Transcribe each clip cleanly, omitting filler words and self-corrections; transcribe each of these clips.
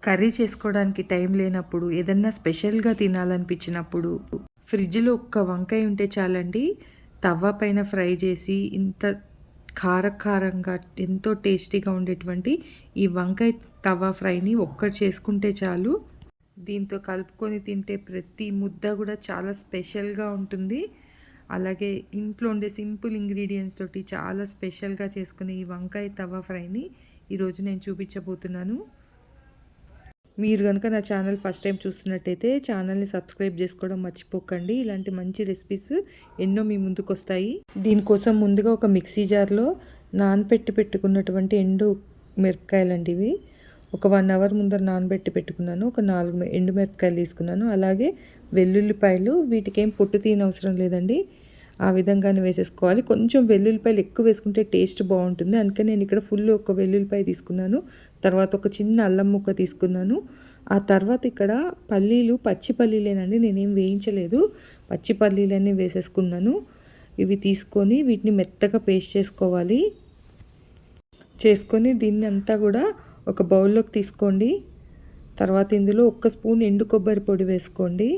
Curry చేసుకోవడానికి time లేనప్పుడు, ఏదన్నా స్పెషల్‌గా తినాలనిపించినప్పుడు, ఫ్రిడ్జ్‌లో ఒక్క వంకాయ ఉంటే చాలండి. తవ్వ పైన ఫ్రై చేసి ఇంత కారంగా ఎంతో టేస్టీగా ఉండేటువంటి ఈ వంకాయ తవ్వ ఫ్రైని ఒక్కటి చేసుకుంటే చాలు. దీంతో కలుపుకొని తింటే ప్రతి ముద్ద కూడా చాలా స్పెషల్‌గా ఉంటుంది. అలాగే ఇంట్లో ఉండే సింపుల్ ఇంగ్రీడియెంట్స్ తోటి చాలా స్పెషల్‌గా చేసుకునే ఈ వంకాయ తవ్వ ఫ్రైని ఈరోజు నేను చూపించబోతున్నాను. మీరు గనుక నా ఛానల్ ఫస్ట్ టైం చూస్తున్నట్టయితే ఛానల్ని సబ్స్క్రైబ్ చేసుకోవడం మర్చిపోకండి. ఇలాంటి మంచి రెసిపీస్ ఎన్నో మీ ముందుకొస్తాయి. దీనికోసం ముందుగా ఒక మిక్సీ జార్లో నానబెట్టి పెట్టుకున్నటువంటి ఎండు మిరపకాయలండి ఇవి. ఒక 1 అవర్ ముందర నానబెట్టి పెట్టుకున్నాను. ఒక 4 ఎండు మిరపకాయలు తీసుకున్నాను. అలాగే వెల్లుల్లిపాయలు, వీటికేం పొట్టు తీయనవసరం లేదండి. ఆ విధంగానే వేసేసుకోవాలి. కొంచెం వెల్లుల్లిపాయలు ఎక్కువ వేసుకుంటే టేస్ట్ బాగుంటుంది. అందుకని నేను ఇక్కడ ఫుల్ ఒక వెల్లుల్లిపాయ తీసుకున్నాను. తర్వాత ఒక చిన్న అల్లం ముక్క తీసుకున్నాను. ఆ తర్వాత ఇక్కడ పల్లీలు, పచ్చి పల్లీలేనండి, నేనేం వేయించలేదు. పచ్చి పల్లీలన్నీ వేసేసుకున్నాను. ఇవి తీసుకొని వీటిని మెత్తగా పేస్ట్ చేసుకోవాలి. చేసుకొని దీన్ని అంతా కూడా ఒక బౌల్లోకి తీసుకోండి. తర్వాత ఇందులో 1 స్పూన్ ఎండు కొబ్బరి పొడి వేసుకోండి.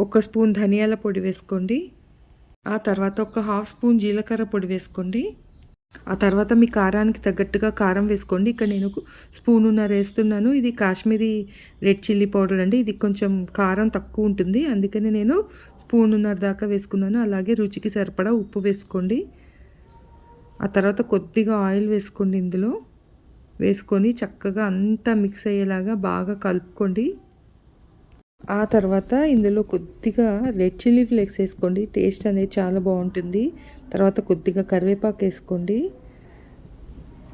1 స్పూన్ ధనియాల పొడి వేసుకోండి. ఆ తర్వాత ఒక 1/2 స్పూన్ జీలకర్ర పొడి వేసుకోండి. ఆ తర్వాత మీ కారానికి తగ్గట్టుగా కారం వేసుకోండి. ఇక్కడ నేను స్పూనున్నర వేస్తున్నాను. ఇది కాశ్మీరీ రెడ్ చిల్లీ పౌడర్ అండి. ఇది కొంచెం కారం తక్కువ ఉంటుంది, అందుకని నేను స్పూనున్నర దాకా వేసుకున్నాను. అలాగే రుచికి సరిపడా ఉప్పు వేసుకోండి. ఆ తర్వాత కొద్దిగా ఆయిల్ వేసుకోండి. ఇందులో వేసుకొని చక్కగా అంతా మిక్స్ అయ్యేలాగా బాగా కలుపుకోండి. ఆ తర్వాత ఇందులో కొద్దిగా రెడ్ చిల్లీ ఫ్లేక్స్ వేసుకోండి. టేస్ట్ అనేది చాలా బాగుంటుంది. తర్వాత కొద్దిగా కరివేపాకు వేసుకోండి.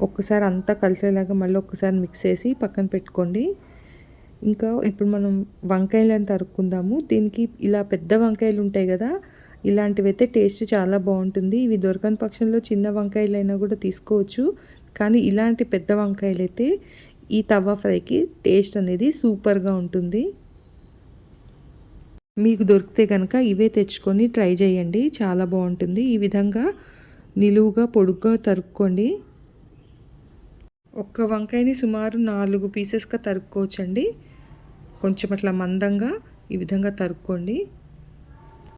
ఒక్కసారి అంతా కలిసేలాగా మళ్ళీ ఒక్కసారి మిక్స్ చేసి పక్కన పెట్టుకోండి. ఇంకా ఇప్పుడు మనం వంకాయలను తరుక్కుందాము. దీనికి ఇలా పెద్ద వంకాయలు ఉంటాయి కదా, ఇలాంటివి అయితే టేస్ట్ చాలా బాగుంటుంది. ఇవి దొరకని పక్షంలో చిన్న వంకాయలైనా కూడా తీసుకోవచ్చు. కానీ ఇలాంటి పెద్ద వంకాయలు అయితే ఈ తవ్వ ఫ్రైకి టేస్ట్ అనేది సూపర్గా ఉంటుంది. మీకు దొరికితే కనుక ఇవే తెచ్చుకొని ట్రై చేయండి, చాలా బాగుంటుంది. ఈ విధంగా నిలువుగా పొడుగ్గా తరుక్కోండి. ఒక్క వంకాయని సుమారు 4 పీసెస్గా తరుక్కోవచ్చండి. కొంచెం అట్లా మందంగా ఈ విధంగా తరుక్కోండి.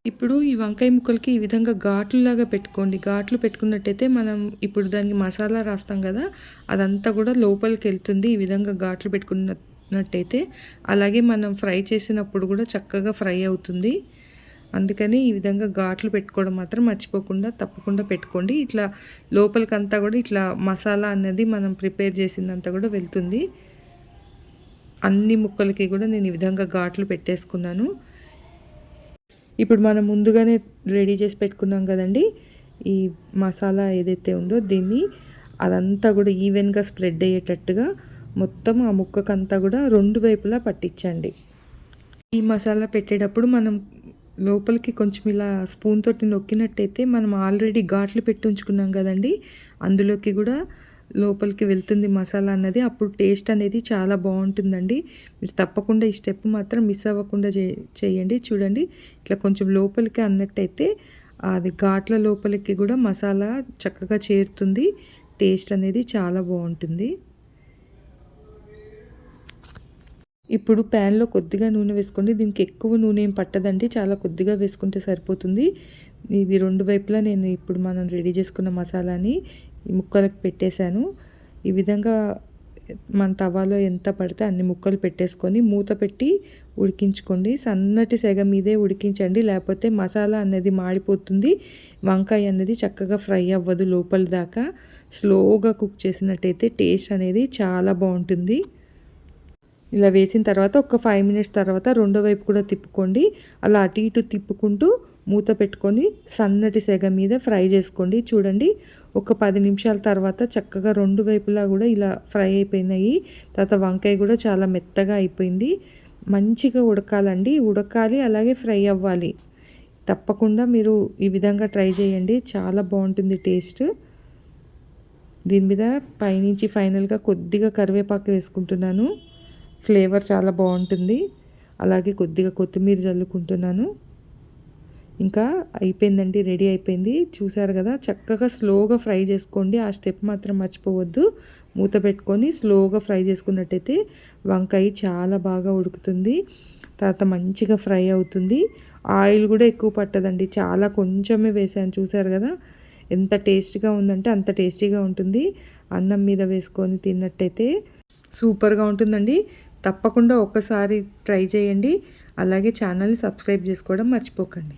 ఇప్పుడు ఈ వంకాయ ముక్కలకి ఈ విధంగా ఘాట్లులాగా పెట్టుకోండి. ఘాట్లు పెట్టుకున్నట్టయితే మనం ఇప్పుడు దానికి మసాలా రాస్తాం కదా, అదంతా కూడా లోపలికి వెళ్తుంది. ఈ విధంగా ఘాట్లు పెట్టుకున్నట్టయితే అలాగే మనం ఫ్రై చేసినప్పుడు కూడా చక్కగా ఫ్రై అవుతుంది. అందుకని ఈ విధంగా ఘాట్లు పెట్టుకోవడం మాత్రం మర్చిపోకుండా తప్పకుండా పెట్టుకోండి. ఇట్లా లోపలికంతా కూడా ఇట్లా మసాలా అన్నది మనం ప్రిపేర్ చేసిందంతా కూడా వెళ్తుంది. అన్ని ముక్కలకి కూడా నేను ఈ విధంగా ఘాట్లు పెట్టేసుకున్నాను. ఇప్పుడు మనం ముందుగానే రెడీ చేసి పెట్టుకున్నాం కదండి, ఈ మసాలా ఏదైతే ఉందో దీన్ని అదంతా కూడా ఈవెన్గా స్ప్రెడ్ అయ్యేటట్టుగా మొత్తం ఆ ముక్కకంతా కూడా 2 వైపులా పట్టించండి. ఈ మసాలా పెట్టేటప్పుడు మనం లోపలికి కొంచెం ఇలా స్పూన్ తోటి నొక్కినట్టయితే మనం ఆల్రెడీ ఘాట్లు పెట్టి ఉంచుకున్నాం కదండి, అందులోకి కూడా లోపలికి వెళ్తుంది మసాలా అన్నది. అప్పుడు టేస్ట్ అనేది చాలా బాగుంటుందండి. మీరు తప్పకుండా ఈ స్టెప్ మాత్రం మిస్ అవ్వకుండా చేయండి. చూడండి, ఇట్లా కొంచెం లోపలికి అన్నట్టయితే అది ఘాట్ల లోపలికి కూడా మసాలా చక్కగా చేరుతుంది. టేస్ట్ అనేది చాలా బాగుంటుంది. ఇప్పుడు ప్యాన్లో కొద్దిగా నూనె వేసుకోండి. దీనికి ఎక్కువ నూనె ఏం పట్టదండి, చాలా కొద్దిగా వేసుకుంటే సరిపోతుంది. ఇది 2 వైపులా నేను ఇప్పుడు మనం రెడీ చేసుకున్న మసాలాని ఈ ముక్కలకు పెట్టేశాను. ఈ విధంగా మన తవాలో ఎంత పడితే అన్ని ముక్కలు పెట్టేసుకొని మూత పెట్టి ఉడికించుకోండి. సన్నటి సెగ మీదే ఉడికించండి, లేకపోతే మసాలా అనేది మాడిపోతుంది. వంకాయ అనేది చక్కగా ఫ్రై అవ్వదు లోపల దాకా. స్లోగా కుక్ చేసినట్టయితే టేస్ట్ అనేది చాలా బాగుంటుంది. ఇలా వేసిన తర్వాత ఒక 5 మినిట్స్ తర్వాత రెండో వైపు కూడా తిప్పుకోండి. అలా అటు ఇటు తిప్పుకుంటూ మూత పెట్టుకొని సన్నటి సెగ మీద ఫ్రై చేసుకోండి. చూడండి, ఒక 10 నిమిషాల తర్వాత చక్కగా 2 వైపులా కూడా ఇలా ఫ్రై అయిపోయినాయి. తర్వాత వంకాయ కూడా చాలా మెత్తగా అయిపోయింది. మంచిగా ఉడకాలండి, ఉడకాలి అలాగే ఫ్రై అవ్వాలి. తప్పకుండా మీరు ఈ విధంగా ట్రై చేయండి, చాలా బాగుంటుంది టేస్ట్. దీని మీద పైనుంచి ఫైనల్గా కొద్దిగా కరివేపాకు వేసుకుంటున్నాను. ఫ్లేవర్ చాలా బాగుంటుంది. అలాగే కొద్దిగా కొత్తిమీర జల్లుకుంటున్నాను. ఇంకా అయిపోయిందండి, రెడీ అయిపోయింది. చూసారు కదా, చక్కగా స్లోగా ఫ్రై చేసుకోండి. ఆ స్టెప్ మాత్రం మర్చిపోవద్దు. మూత పెట్టుకొని స్లోగా ఫ్రై చేసుకున్నట్టయితే వంకాయ చాలా బాగా ఉడుకుతుంది. తర్వాత మంచిగా ఫ్రై అవుతుంది. ఆయిల్ కూడా ఎక్కువ పట్టదండి, చాలా కొంచెమే వేసాను. చూసారు కదా ఎంత టేస్ట్గా ఉందంటే అంత టేస్టీగా ఉంటుంది. అన్నం మీద వేసుకొని తిన్నట్టయితే సూపర్గా ఉంటుందండి. తప్పకుండా ఒకసారి ట్రై చేయండి. అలాగే ఛానల్ని సబ్స్క్రైబ్ చేసుకోవడం మర్చిపోకండి.